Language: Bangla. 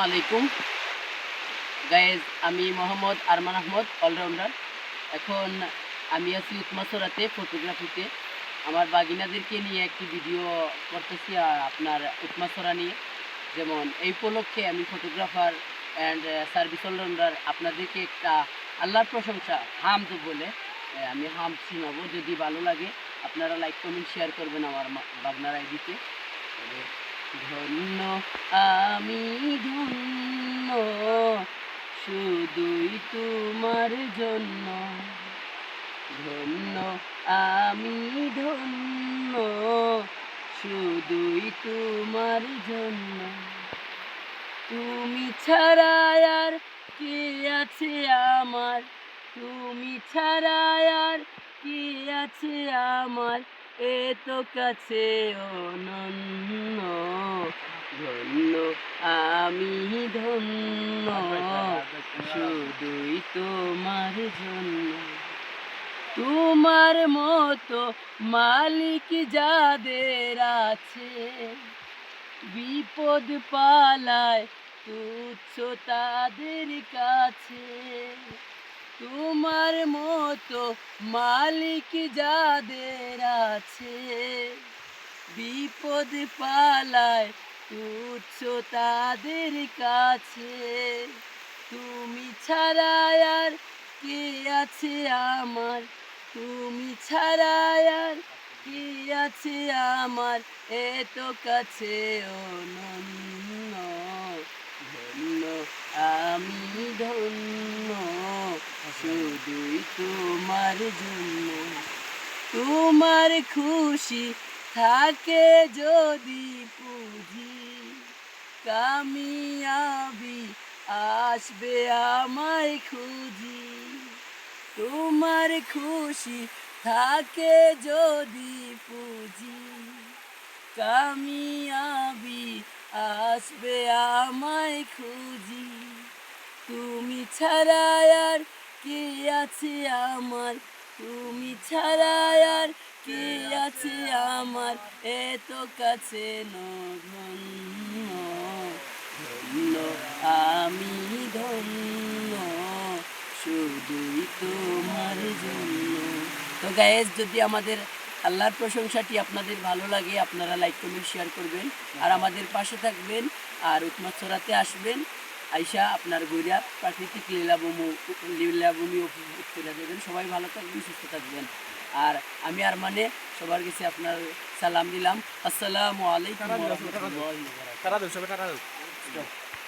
আলাইকুম গাইজ, আমি মোহাম্মদ আরমান আহমদ, অলরাউন্ডার। এখন আমি আছি উৎমাছড়াতে ফটোগ্রাফিতে। আমার বাগিনাদেরকে নিয়ে একটি ভিডিও করতেছি আপনার উৎমাছড়া নিয়ে। যেমন এই উপলক্ষে আমি ফটোগ্রাফার অ্যান্ড সার্ভিস অলরাউন্ডার আপনাদেরকে একটা আল্লাহর প্রশংসা হামদ বলে আমি হাম শোনাবো। যদি ভালো লাগে আপনারা লাইক কমেন্ট শেয়ার করবেন আমার বাগনার আইডিতে। ধন্য আমি ধন্য শুধুই তোমার জন্য, ধন্য আমি ধন্য শুধুই তোমার জন্য। তুমি ছাড়া আর কে আছে আমার, তুমি ছাড়া আর কে আছে আমার, এত কাছে অনন্য। ধন্য আমি ধন্য শুধুই তোমার জন্য। তোমার মতো মালিক যাদের আছে, বিপদ পালায় তুচ্ছ তাদের কাছে। তোমার মতো মালিক যাদের আছে, বিপদ পালায় তুচ্ছ তাদের কাছে। তুমি ছাড়া আর কে আছে আমার, তুমি ছাড়া আর কে আছে আমার, এত কাছে অনন্য। ধন্য আমি ধন্য শুধুই তোমার জন্য। তোমার খুশি থাকে যদি পুঁজি, কামিয়াবি আসবে আমায় খুঁজি। তোমার খুশি থাকে যদি পুঁজি, কামিয়াবি আসবে আমায় খুঁজি। তুমি ছাড়া আর কে আছে আমার, তুমি ছাড়া আর কে আছে আমার, এত কাছে ধন্য। ধন্য আমি ধন্য শুধুই তোমার জন্য। তো গাইজ, যদি আমাদের আল্লাহর প্রশংসাটি আপনাদের ভালো লাগে আপনারা লাইক কমেন্ট শেয়ার করবেন আর আমাদের পাশে থাকবেন। আর উৎমাছড়াতে আসবেন, আইসা আপনার গইরা প্রাকৃতিক লীলাভূমি উপভোগ করে দেবেন। সবাই ভালো থাকবেন, সুস্থ থাকবেন। আর আমি আর মানে সবার কাছে আপনার সালাম দিলাম। আসসালামু আলাইকুম ওয়া রাহমাতুল্লাহি ওয়া বারাকাতুহু।